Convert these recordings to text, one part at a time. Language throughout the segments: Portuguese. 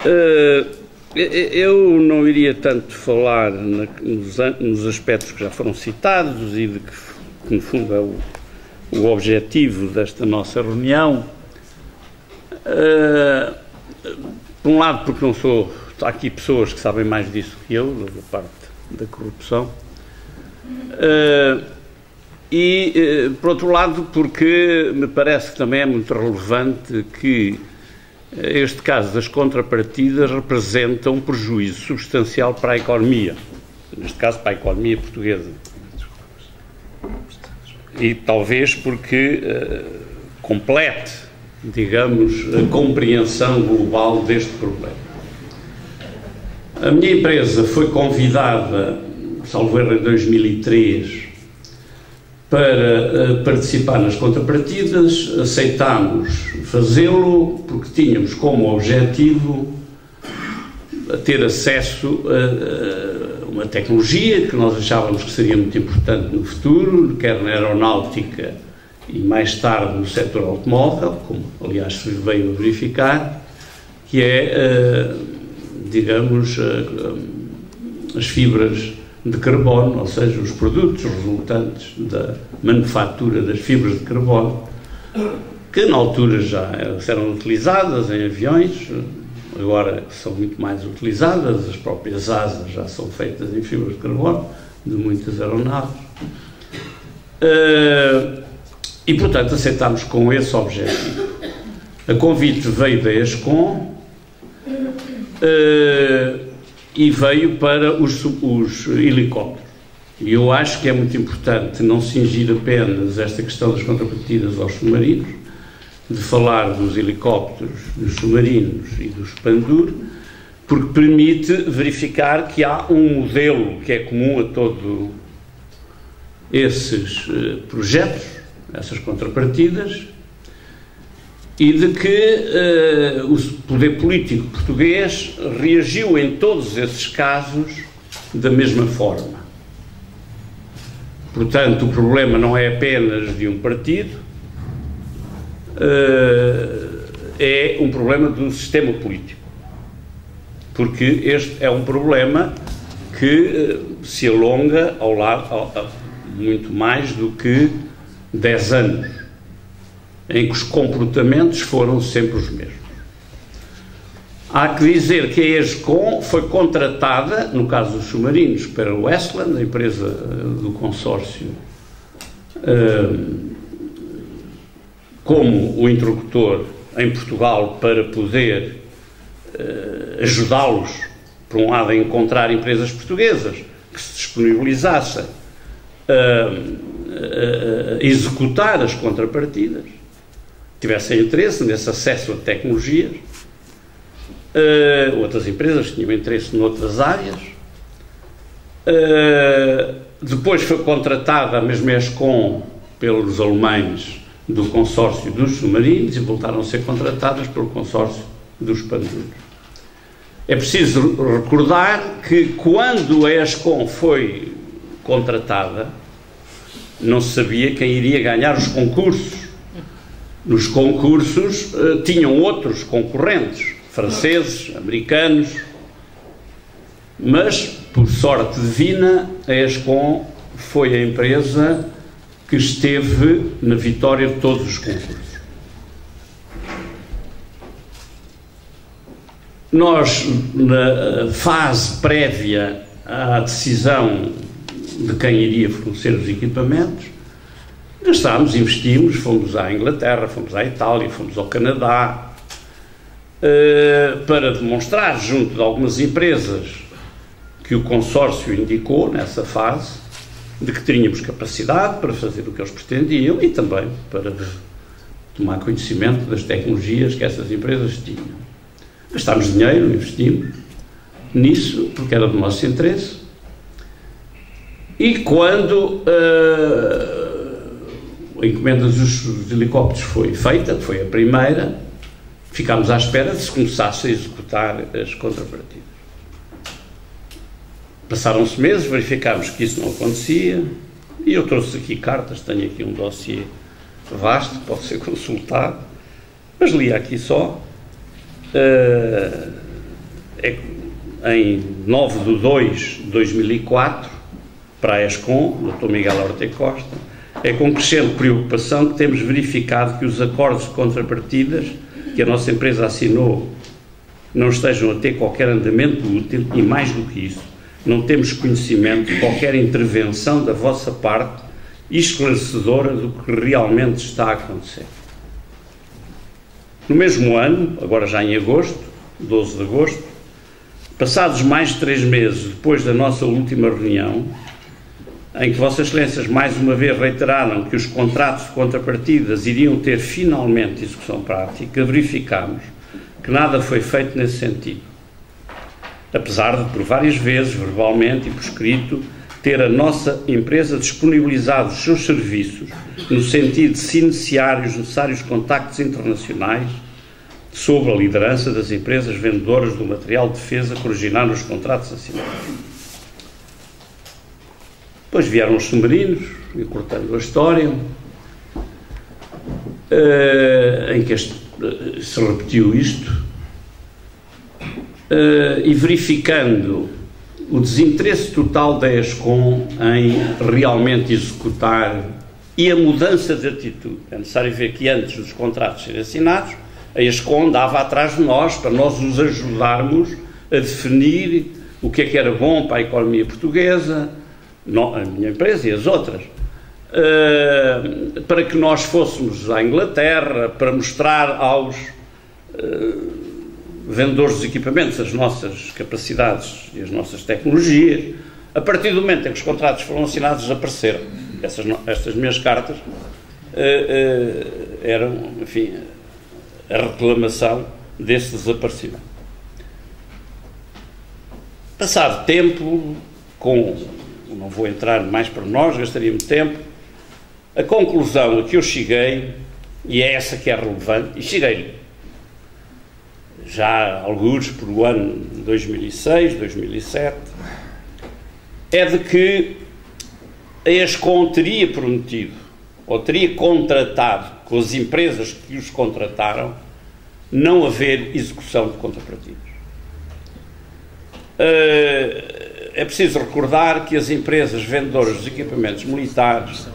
Eu não iria tanto falar nos aspectos que já foram citados e de que no fundo é o objetivo desta nossa reunião. Por um lado, porque não sou... Há aqui pessoas que sabem mais disso que eu, da parte da corrupção. Por outro lado, porque me parece que também é muito relevante que este caso das contrapartidas representa um prejuízo substancial para a economia, neste caso para a economia portuguesa. E talvez porque complete, digamos, a compreensão global deste problema. A minha empresa foi convidada, salvo erro, em 2003, para participar nas contrapartidas. Aceitámos fazê-lo porque tínhamos como objetivo ter acesso a uma tecnologia que nós achávamos que seria muito importante no futuro, quer na aeronáutica e mais tarde no setor automóvel, como aliás se veio a verificar, que é, digamos, as fibras de carbono, ou seja, os produtos resultantes da manufatura das fibras de carbono, que na altura já eram utilizadas em aviões, agora são muito mais utilizadas, as próprias asas já são feitas em fibras de carbono, de muitas aeronaves. E, portanto, aceitámos com esse objetivo. A convite veio da ESCOM e veio para os helicópteros. E eu acho que é muito importante não cingir apenas esta questão das contrapartidas aos submarinos, de falar dos helicópteros, dos submarinos e dos Pandur, porque permite verificar que há um modelo que é comum a todos esses projetos, essas contrapartidas, e de que o poder político português reagiu em todos esses casos da mesma forma. Portanto, o problema não é apenas de um partido, é um problema do sistema político. Porque este é um problema que se alonga ao lado muito mais do que 10 anos, em que os comportamentos foram sempre os mesmos. Há que dizer que a ESCOM foi contratada, no caso dos submarinos, pela Westland, a empresa do consórcio, como o interlocutor em Portugal para poder ajudá-los, por um lado, a encontrar empresas portuguesas que se disponibilizassem a executar as contrapartidas, tivessem interesse nesse acesso a tecnologias. Outras empresas tinham interesse noutras áreas. Depois foi contratada a mesma ESCOM pelos alemães do consórcio dos submarinos e voltaram a ser contratadas pelo consórcio dos Pandur. É preciso recordar que quando a ESCOM foi contratada, não se sabia quem iria ganhar os concursos. Nos concursos tinham outros concorrentes, franceses, americanos, mas, por sorte divina, a ESCOM foi a empresa que esteve na vitória de todos os concursos. Nós, na fase prévia à decisão de quem iria fornecer os equipamentos, gastámos, investimos, fomos à Inglaterra, fomos à Itália, fomos ao Canadá, para demonstrar junto de algumas empresas que o consórcio indicou nessa fase, de que tínhamos capacidade para fazer o que eles pretendiam e também para tomar conhecimento das tecnologias que essas empresas tinham. Gastámos dinheiro, investimos nisso, porque era do nosso interesse, e quando a encomenda dos helicópteros foi feita, que foi a primeira, ficámos à espera de se começasse a executar as contrapartidas. Passaram-se meses, verificámos que isso não acontecia, e eu trouxe aqui cartas, tenho aqui um dossiê vasto, que pode ser consultado, mas li aqui só, em 9/2/2004, para a ESCOM, Dr. Miguel Horta Costa, é com crescente preocupação que temos verificado que os acordos de contrapartidas que a nossa empresa assinou não estejam a ter qualquer andamento útil e, mais do que isso, não temos conhecimento de qualquer intervenção da vossa parte esclarecedora do que realmente está a acontecer. No mesmo ano, agora já em agosto, 12 de agosto, passados mais de 3 meses depois da nossa última reunião, em que Vossas Excelências mais uma vez reiteraram que os contratos de contrapartidas iriam ter finalmente execução prática, verificámos que nada foi feito nesse sentido. Apesar de, por várias vezes, verbalmente e por escrito, ter a nossa empresa disponibilizado os seus serviços no sentido de se iniciar os necessários contactos internacionais sob a liderança das empresas vendedoras do material de defesa que originaram os contratos assinados. Depois vieram os submarinos, encurtando a história, em que se repetiu isto, e verificando o desinteresse total da ESCOM em realmente executar e a mudança de atitude. É necessário ver que antes dos contratos serem assinados, a ESCOM andava atrás de nós para nós os ajudarmos a definir o que era bom para a economia portuguesa, a minha empresa e as outras, para que nós fôssemos à Inglaterra para mostrar aos vendedores dos equipamentos as nossas capacidades e as nossas tecnologias. A partir do momento em que os contratos foram assinados, desapareceram. Estas minhas cartas eram, enfim, a reclamação desse desaparecimento. Passado tempo, não vou entrar mais por nós, gastaria muito tempo, a conclusão a que eu cheguei, e é essa que é relevante, e cheguei já alguns por o ano 2006, 2007, é de que a ESCOM teria prometido, ou teria contratado com as empresas que os contrataram, não haver execução de contrapartidas. É preciso recordar que as empresas vendedoras dos equipamentos militares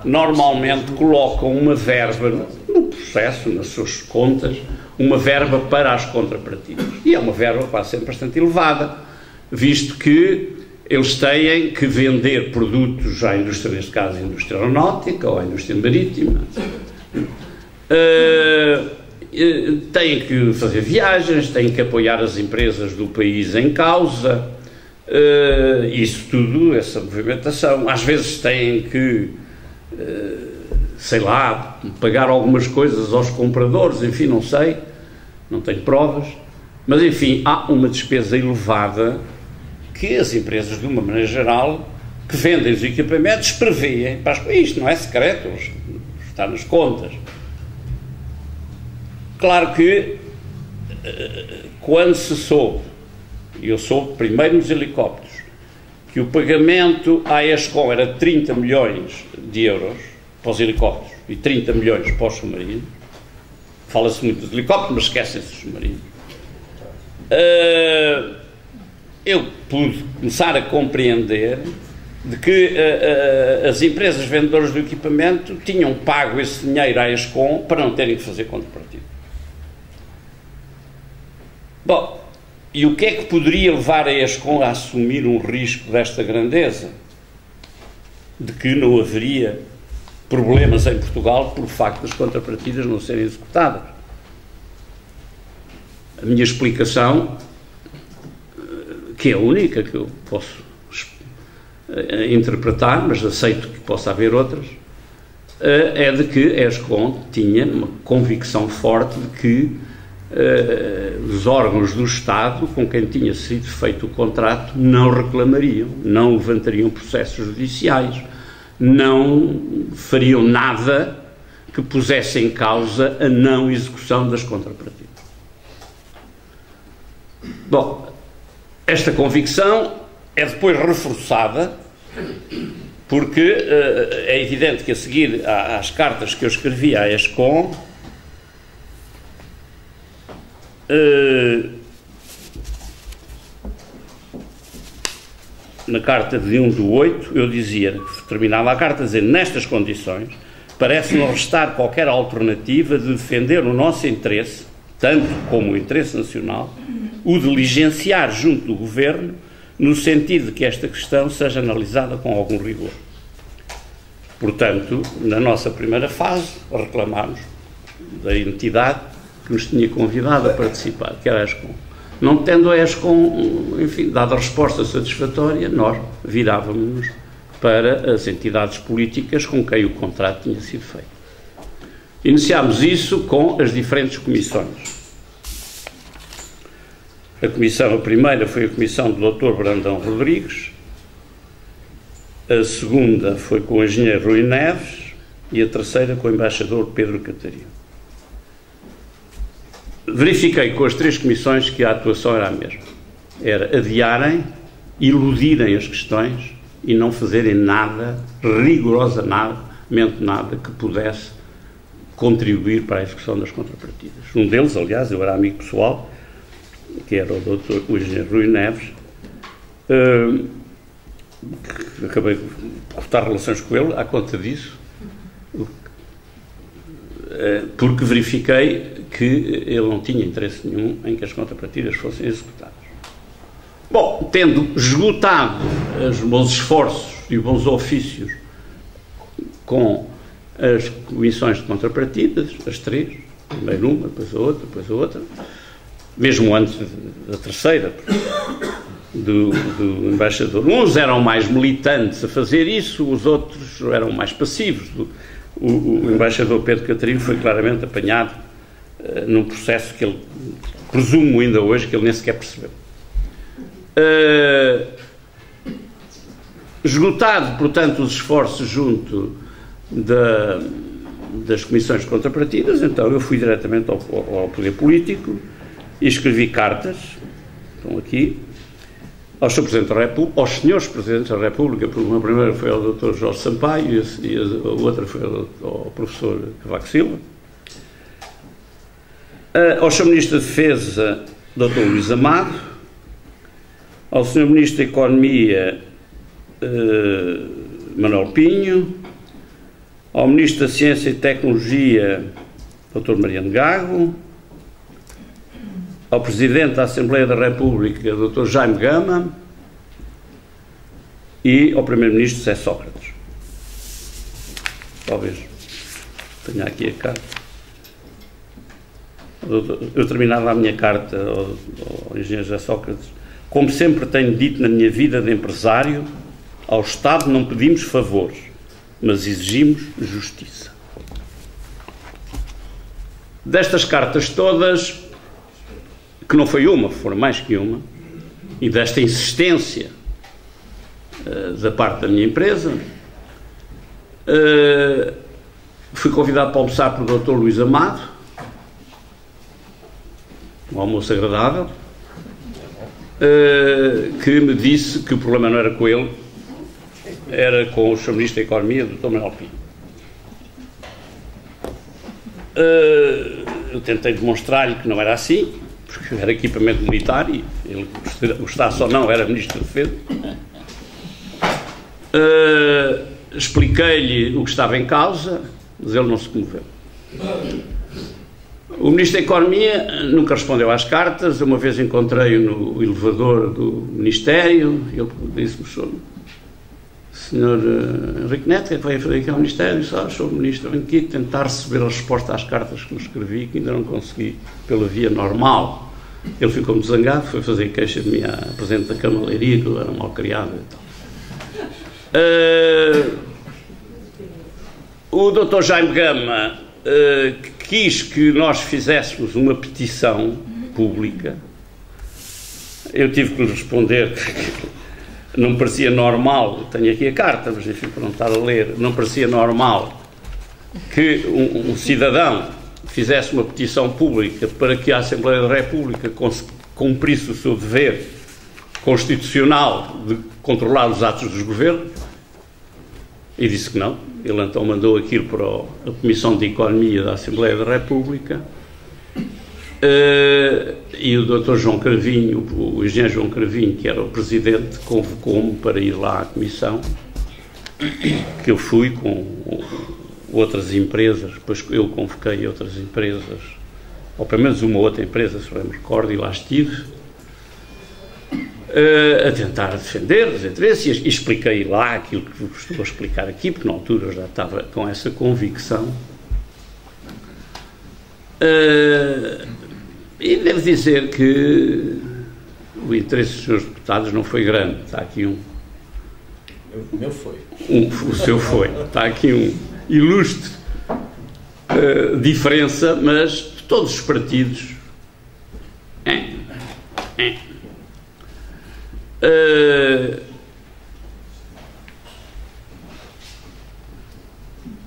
normalmente colocam uma verba no processo, nas suas contas, uma verba para as contrapartidas. E é uma verba quase sempre bastante elevada, visto que eles têm que vender produtos à indústria, neste caso, à indústria aeronáutica ou à indústria marítima. Têm que fazer viagens, têm que apoiar as empresas do país em causa, isso tudo, essa movimentação. Às vezes têm que, sei lá, pagar algumas coisas aos compradores, enfim, não sei, não tenho provas, mas enfim, há uma despesa elevada que as empresas, de uma maneira geral, que vendem os equipamentos, prevêem. Isto não é secreto, está nas contas. Claro que, quando se soube, e eu soube primeiro nos helicópteros, que o pagamento à ESCOM era de 30 milhões de euros para os helicópteros e 30 milhões para os submarinos, fala-se muito dos helicópteros, mas esquecem-se dos submarinos, eu pude começar a compreender de que as empresas vendedoras do equipamento tinham pago esse dinheiro à ESCOM para não terem que fazer contrapartida. Bom, e o que é que poderia levar a ESCOM a assumir um risco desta grandeza? De que não haveria problemas em Portugal por facto das contrapartidas não serem executadas. A minha explicação, que é a única que eu posso interpretar, mas aceito que possa haver outras, é de que a ESCOM tinha uma convicção forte de que os órgãos do Estado com quem tinha sido feito o contrato não reclamariam, não levantariam processos judiciais, não fariam nada que pusesse em causa a não execução das contrapartidas. Bom, esta convicção é depois reforçada porque é evidente que a seguir às cartas que eu escrevi à ESCOM, na carta de 1/8, eu dizia, terminava a carta a dizer, nestas condições, parece-nos restar qualquer alternativa de defender o nosso interesse, tanto como o interesse nacional, o diligenciar junto do Governo, no sentido de que esta questão seja analisada com algum rigor. Portanto, na nossa primeira fase, reclamámos da entidade que nos tinha convidado a participar, que era a ESCOM. Não tendo a ESCOM, enfim, dada a resposta satisfatória, nós virávamos para as entidades políticas com quem o contrato tinha sido feito. Iniciámos isso com as diferentes comissões. A primeira foi a comissão do Dr. Brandão Rodrigues, a segunda foi com o engenheiro Rui Neves e a terceira com o embaixador Pedro Catarino. Verifiquei com as três comissões que a atuação era a mesma. Era adiarem, iludirem as questões e não fazerem nada, rigorosamente nada, que pudesse contribuir para a execução das contrapartidas. Um deles, aliás, eu era amigo pessoal, que era o engenheiro Rui Neves, que acabei de cortar relações com ele à conta disso, porque verifiquei que ele não tinha interesse nenhum em que as contrapartidas fossem executadas. Bom, tendo esgotado os bons esforços e os bons ofícios com as comissões de contrapartidas, as três, primeiro uma, depois a outra, mesmo antes da terceira, do embaixador. Uns eram mais militantes a fazer isso, os outros eram mais passivos. O embaixador Pedro Catarino foi claramente apanhado num processo que ele, presumo ainda hoje, que ele nem sequer percebeu. Esgotado, portanto, os esforços junto das comissões de contrapartidas, então eu fui diretamente ao poder político e escrevi cartas, estão aqui, ao Sr. Presidente da República, aos senhores Presidentes da República, porque uma primeira foi ao Dr. Jorge Sampaio e a outra foi ao Professor Cavaco Silva, ao Sr. Ministro da Defesa, Dr. Luís Amado, ao Sr. Ministro da Economia, Manuel Pinho, ao Ministro da Ciência e Tecnologia, Dr. Mariano Gago, ao Presidente da Assembleia da República, Dr. Jaime Gama, e ao Primeiro-Ministro José Sócrates. Talvez tenha aqui a carta. Eu terminava a minha carta ao engenheiro José Sócrates. Como sempre tenho dito na minha vida de empresário, ao Estado não pedimos favores, mas exigimos justiça. Destas cartas todas, que não foi uma, foram mais que uma, e desta insistência da parte da minha empresa, fui convidado para almoçar pelo Dr. Luís Amado, um almoço agradável, que me disse que o problema não era com ele, era com o Sr. Ministro da Economia, Dr. Manuel Pinho. Eu tentei demonstrar-lhe que não era assim, porque era equipamento militar e ele, gostasse ou não, era Ministro da Defesa. Expliquei-lhe o que estava em causa, mas ele não se comoveu. O Ministro da Economia nunca respondeu às cartas. Uma vez encontrei-o no elevador do Ministério e ele disse-me: Sr. Henrique Neto, que veio fazer aqui ao Ministério? Disse: Sr. Ministro, venho aqui tentar receber a resposta às cartas que lhe escrevi, que ainda não consegui pela via normal. Ele ficou muito zangado, foi fazer queixa de mim à Presidente da Câmara de Leiria, que eu era mal criado e tal. O Dr. Jaime Gama quis que nós fizéssemos uma petição pública. Eu tive que lhe responder que não me parecia normal, tenho aqui a carta, mas enfim, para não estar a ler, não parecia normal que um cidadão fizesse uma petição pública para que a Assembleia da República cumprisse o seu dever constitucional de controlar os atos dos governos, e disse que não. Ele então mandou aquilo para a Comissão de Economia da Assembleia da República E o Dr. João Cravinho, o engenheiro João Cravinho, que era o presidente, convocou-me para ir lá à comissão, que eu fui com outras empresas, depois eu convoquei outras empresas, ou pelo menos uma outra empresa, se eu me recordo, e lá estive, a tentar defender os interesses, e expliquei lá aquilo que vos estou a explicar aqui, porque na altura eu já estava com essa convicção. E devo dizer que o interesse dos senhores deputados não foi grande. Está aqui um... O meu foi. O seu foi. Está aqui um ilustre diferença, mas de todos os partidos...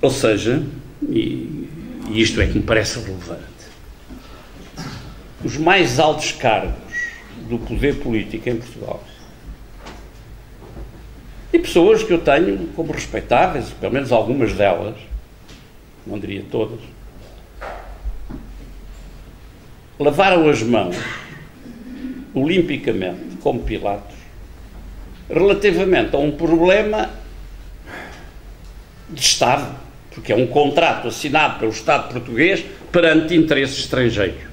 ou seja, e isto é que me parece relevante, os mais altos cargos do poder político em Portugal e pessoas que eu tenho como respeitáveis, pelo menos algumas delas, não diria todas, lavaram as mãos olimpicamente, como Pilatos, relativamente a um problema de Estado, porque é um contrato assinado pelo Estado português perante interesses estrangeiros.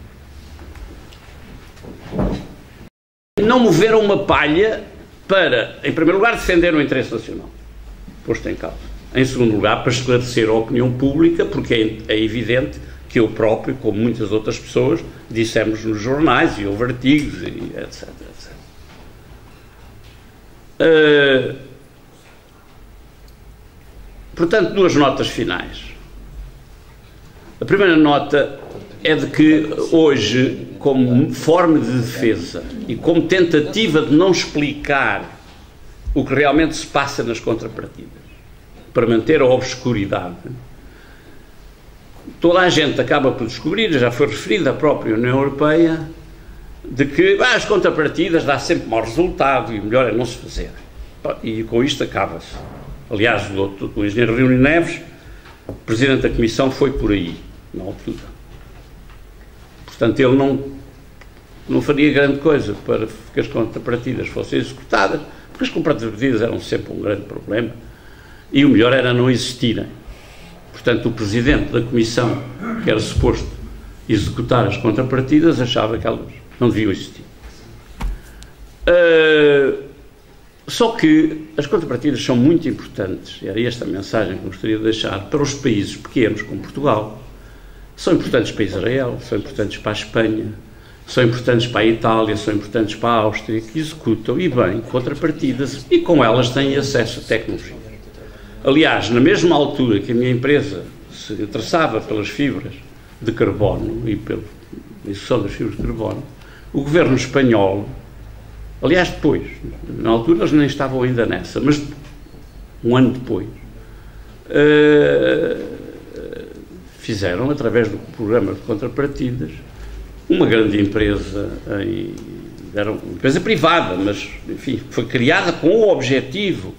Não moveram uma palha para, em primeiro lugar, defender o interesse nacional, posto em causa. Em segundo lugar, para esclarecer a opinião pública, porque é evidente que eu próprio, como muitas outras pessoas, dissemos nos jornais, e houve artigos, e etc. Portanto, duas notas finais. A primeira nota é de que hoje, como forma de defesa e como tentativa de não explicar o que realmente se passa nas contrapartidas, para manter a obscuridade, toda a gente acaba por descobrir, já foi referido à própria União Europeia, de que as contrapartidas dá sempre mau resultado e o melhor é não se fazer. E com isto acaba-se. Aliás, o engenheiro Rionio Neves, presidente da Comissão, foi por aí, na altura. Portanto, ele não faria grande coisa para que as contrapartidas fossem executadas, porque as contrapartidas eram sempre um grande problema e o melhor era não existirem. Portanto, o presidente da Comissão, que era suposto executar as contrapartidas, achava que elas não deviam existir. Só que as contrapartidas são muito importantes, e era esta a mensagem que eu gostaria de deixar, para os países pequenos como Portugal. São importantes para Israel, são importantes para a Espanha, são importantes para a Itália, são importantes para a Áustria, que executam, e bem, contrapartidas, e com elas têm acesso a tecnologia. Aliás, na mesma altura que a minha empresa se interessava pelas fibras de carbono e pela execução das fibras de carbono, o governo espanhol, aliás, depois, na altura eles nem estavam ainda nessa, mas um ano depois, fizeram, através do programa de contrapartidas, uma grande empresa, era uma empresa privada, mas, enfim, foi criada com o objetivo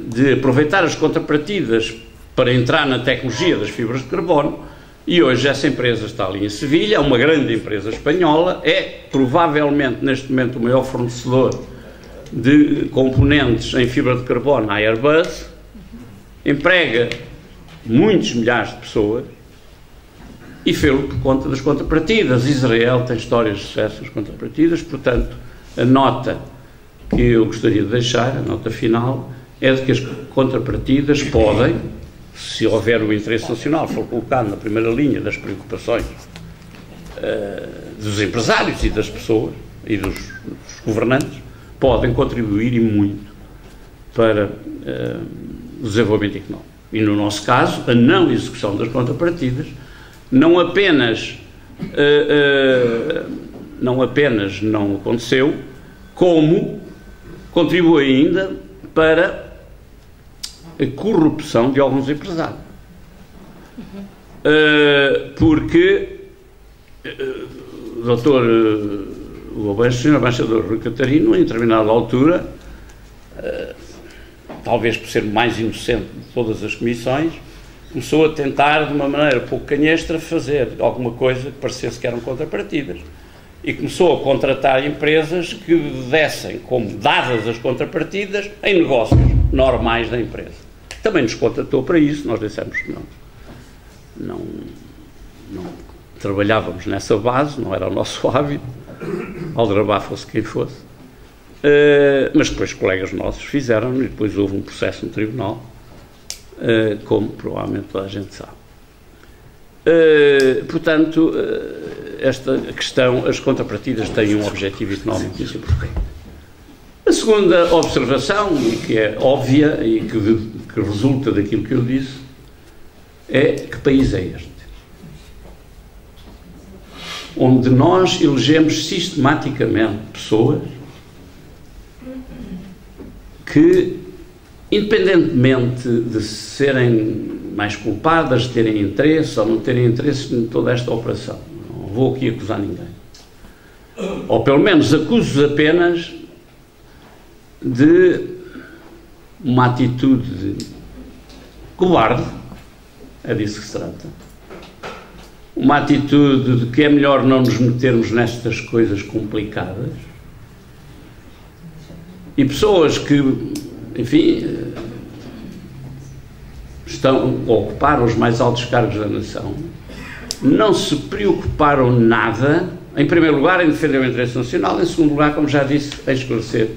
de aproveitar as contrapartidas para entrar na tecnologia das fibras de carbono, e hoje essa empresa está ali em Sevilha, é uma grande empresa espanhola, é provavelmente neste momento o maior fornecedor de componentes em fibra de carbono à Airbus, emprega muitos milhares de pessoas e fez-lo por conta das contrapartidas. Israel tem histórias de sucesso nas contrapartidas, portanto, a nota que eu gostaria de deixar, a nota final, é de que as contrapartidas podem, se houver o interesse nacional, for colocado na primeira linha das preocupações dos empresários e das pessoas e dos governantes, podem contribuir e muito para o desenvolvimento económico. E no nosso caso, a não execução das contrapartidas não apenas não aconteceu, como contribui ainda para a corrupção de alguns empresários. Porque o senhor embaixador Rui Catarino, em determinada altura, talvez por ser mais inocente de todas as comissões, começou a tentar, de uma maneira pouco canhestra, fazer alguma coisa que parecesse que eram contrapartidas. E começou a contratar empresas que dessem como dadas as contrapartidas em negócios normais da empresa. Também nos contratou para isso, nós dissemos que não trabalhávamos nessa base, não era o nosso hábito, aldrabar fosse quem fosse. Mas depois colegas nossos fizeram e depois houve um processo no tribunal, como provavelmente toda a gente sabe. Portanto, esta questão, as contrapartidas têm um objetivo económico muito importante. A segunda observação, e que é óbvia e que resulta daquilo que eu disse, é: que país é este? Onde nós elegemos sistematicamente pessoas que, independentemente de serem mais culpadas, de terem interesse ou não terem interesse em toda esta operação, não vou aqui acusar ninguém, ou pelo menos acuso-os apenas de uma atitude covarde, é disso que se trata, uma atitude de que é melhor não nos metermos nestas coisas complicadas, e pessoas que, enfim, ocuparam os mais altos cargos da nação, não se preocuparam nada, em primeiro lugar, em defender o interesse nacional, em segundo lugar, como já disse, em esclarecer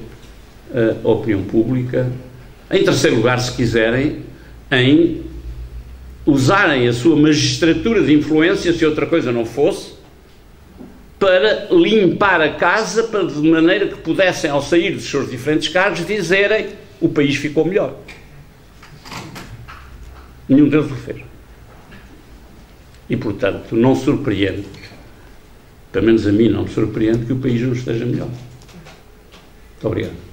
a opinião pública, em terceiro lugar, se quiserem, em usarem a sua magistratura de influência, se outra coisa não fosse, para limpar a casa, de maneira que pudessem, ao sair dos seus diferentes cargos, dizerem: o país ficou melhor. Nenhum deles o fez. E, portanto, não surpreende, pelo menos a mim não me surpreende, que o país não esteja melhor. Muito obrigado.